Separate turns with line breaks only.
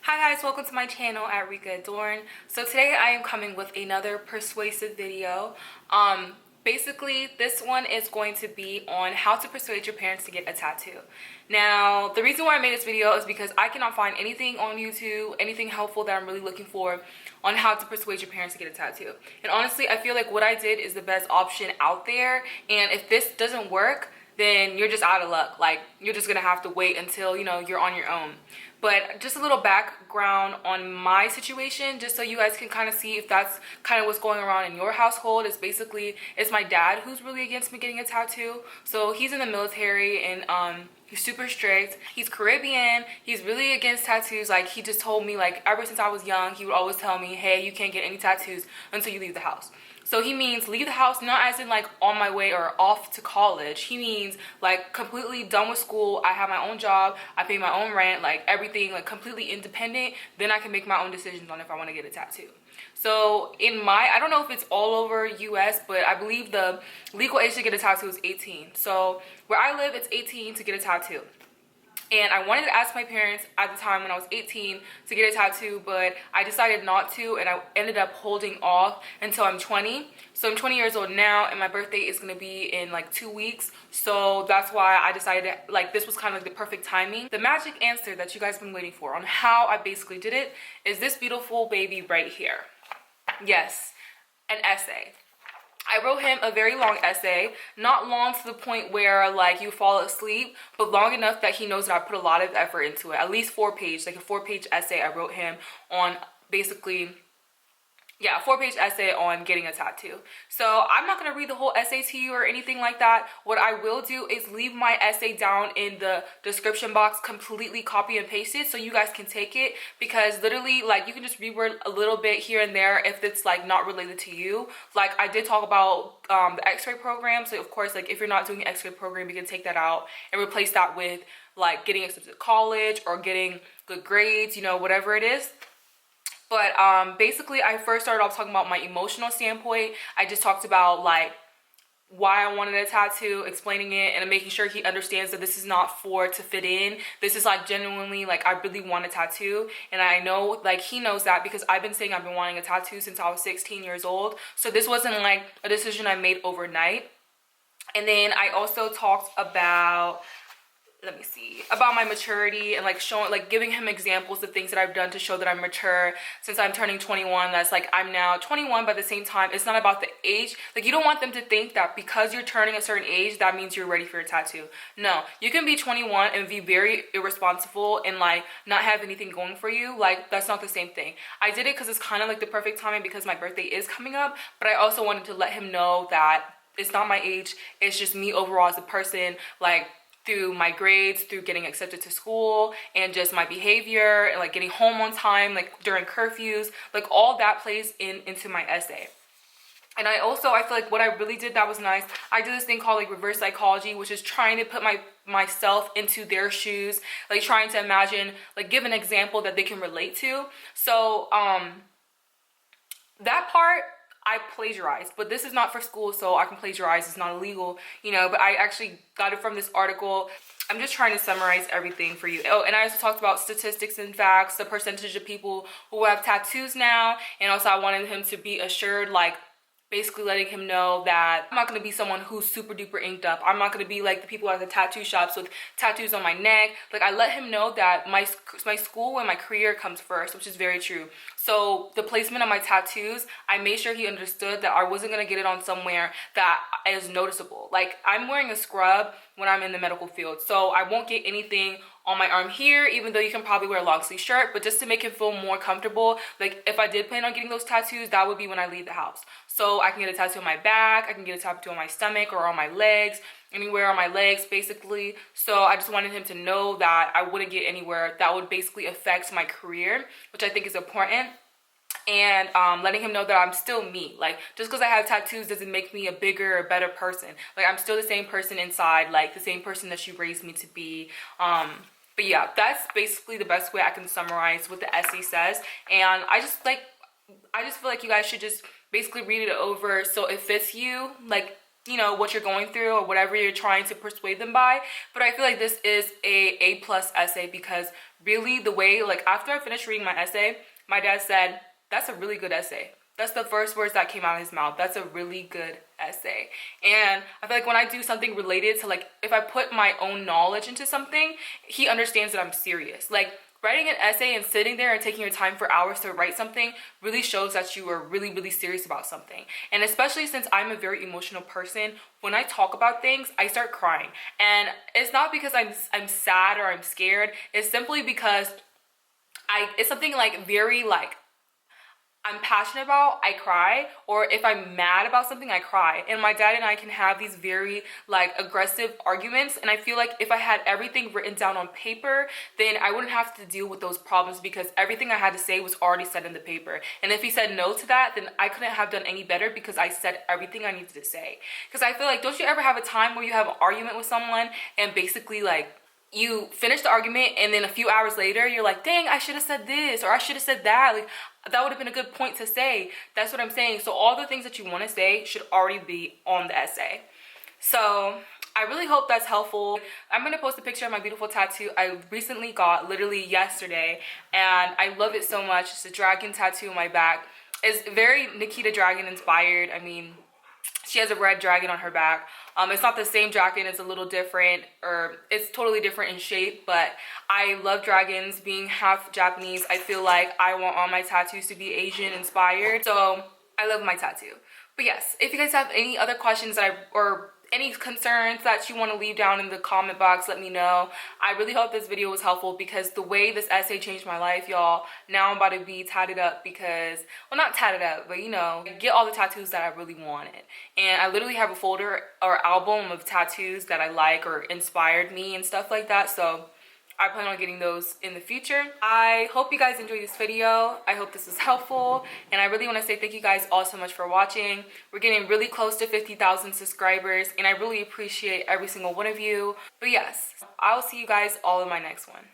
Hi guys, welcome to my channel at Rika Adorn. So today I am coming with another persuasive video. Basically this one is going to be on how to persuade your parents to get a tattoo. Now, the reason why I made this video is because I cannot find anything on YouTube, anything helpful that I'm really looking for on how to persuade your parents to get a tattoo. And honestly, I feel like what I did is the best option out there. And if this doesn't work, then you're just out of luck. Like, you're just gonna have to wait until, you're on your own. But just a little background on my situation, just so you guys can kind of see if that's kind of what's going around in your household. Is basically, it's my dad who's really against me getting a tattoo. So he's in the military, and he's super strict. He's Caribbean. He's really against tattoos. Like, he just told me, like, ever since I was young, he would always tell me, hey, you can't get any tattoos until you leave the house. So he means leave the house, not as in like on my way or off to college. He means like completely done with school. I have my own job. I pay my own rent, like everything, like completely independent. Then I can make my own decisions on if I want to get a tattoo. So I don't know if it's all over US, but I believe the legal age to get a tattoo is 18. So where I live, it's 18 to get a tattoo. And I wanted to ask my parents at the time when I was 18 to get a tattoo, but I decided not to, and I ended up holding off until I'm 20. So I'm 20 years old now, and my birthday is going to be in like 2 weeks. So that's why I decided, like, this was kind of like the perfect timing. The magic answer that you guys have been waiting for on how I basically did it is this beautiful baby right here. Yes, an essay. I wrote him a very long essay, not long to the point where like you fall asleep, but long enough that he knows that I put a lot of effort into it. At least 4-page, like a 4-page essay I wrote him on basically, yeah, a 4-page essay on getting a tattoo. So I'm not going to read the whole essay to you or anything like that. What I will do is leave my essay down in the description box, completely copy and paste it so you guys can take it, because literally like you can just reword a little bit here and there if it's like not related to you. Like I did talk about the x-ray program. So of course, like if you're not doing the x-ray program, you can take that out and replace that with like getting accepted to college or getting good grades, whatever it is. But basically I first started off talking about my emotional standpoint. I just talked about like why I wanted a tattoo, explaining it and making sure he understands that this is not to fit in. This is like genuinely like I really want a tattoo, and I know like he knows that because I've been saying I've been wanting a tattoo since I was 16 years old. So this wasn't like a decision I made overnight. And then I also talked about about my maturity and like giving him examples of things that I've done to show that I'm mature since I'm turning 21. That's like I'm now 21, but at the same time it's not about the age. Like you don't want them to think that because you're turning a certain age that means you're ready for a tattoo. No, you can be 21 and be very irresponsible and like not have anything going for you. Like that's not the same thing. I did it because it's kind of like the perfect timing because my birthday is coming up, but I also wanted to let him know that it's not my age, it's just me overall as a person, like through my grades, through getting accepted to school, and just my behavior, and like getting home on time, like during curfews, like all that plays into my essay. And I feel like what I really did that was nice, I did this thing called like reverse psychology, which is trying to put myself into their shoes, like trying to imagine, like give an example that they can relate to. So that part I plagiarized, but this is not for school, so I can plagiarize. It's not illegal, but I actually got it from this article. I'm just trying to summarize everything for you. Oh, and I also talked about statistics and facts, the percentage of people who have tattoos now, and also I wanted him to be assured, like basically letting him know that I'm not going to be someone who's super duper inked up. I'm not going to be like the people at the tattoo shops with tattoos on my neck. Like I let him know that my school and my career comes first, which is very true. So the placement of my tattoos, I made sure he understood that I wasn't going to get it on somewhere that is noticeable. Like I'm wearing a scrub when I'm in the medical field, so I won't get anything on my arm here, even though you can probably wear a long sleeve shirt, but just to make him feel more comfortable, like if I did plan on getting those tattoos, that would be when I leave the house. So I can get a tattoo on my back, I can get a tattoo on my stomach or on my legs, anywhere on my legs basically. So I just wanted him to know that I wouldn't get anywhere that would basically affect my career, which I think is important. And letting him know that I'm still me. Like just because I have tattoos doesn't make me a bigger or better person. Like I'm still the same person inside, like the same person that she raised me to be. But yeah, that's basically the best way I can summarize what the essay says. And I just feel like you guys should just basically read it over so it fits you. Like you know, what you're going through or whatever you're trying to persuade them by. But I feel like this is a plus essay, because really the way, like, after I finished reading my essay, my dad said, that's a really good essay. That's the first words that came out of his mouth. That's a really good essay. And I feel like when I do something related to, like, if I put my own knowledge into something, he understands that I'm serious. Like, writing an essay and sitting there and taking your time for hours to write something really shows that you are really, really serious about something. And especially since I'm a very emotional person, when I talk about things, I start crying. And it's not because I'm sad or I'm scared. It's simply because it's something like very like I'm passionate about, I cry. Or if I'm mad about something, I cry. And my dad and I can have these very like aggressive arguments, and I feel like if I had everything written down on paper, then I wouldn't have to deal with those problems, because everything I had to say was already said in the paper. And if he said no to that, then I couldn't have done any better, because I said everything I needed to say. Because I feel like, don't you ever have a time where you have an argument with someone and basically like you finish the argument, and then a few hours later you're like, dang, I should have said this, or I should have said that, like that would have been a good point to say. That's what I'm saying. So all the things that you want to say should already be on the essay. So I really hope that's helpful. I'm going to post a picture of my beautiful tattoo I recently got literally yesterday, and I love it so much. It's a dragon tattoo on my back. It's very Nikita Dragon inspired. I mean, she has a red dragon on her back. It's not the same dragon, it's a little different, or it's totally different in shape, but I love dragons. Being half Japanese, I feel like I want all my tattoos to be Asian inspired. So I love my tattoo. But yes, if you guys have any other questions or any concerns that you want to leave down in the comment box, let me know. I really hope this video was helpful, because the way this essay changed my life, y'all, now I'm about to be tatted up, because, well, not tatted up, but you know, get all the tattoos that I really wanted. And I literally have a folder or album of tattoos that I like or inspired me and stuff like that. So I plan on getting those in the future. I hope you guys enjoyed this video. I hope this was helpful. And I really want to say thank you guys all so much for watching. We're getting really close to 50,000 subscribers, and I really appreciate every single one of you. But yes, I'll see you guys all in my next one.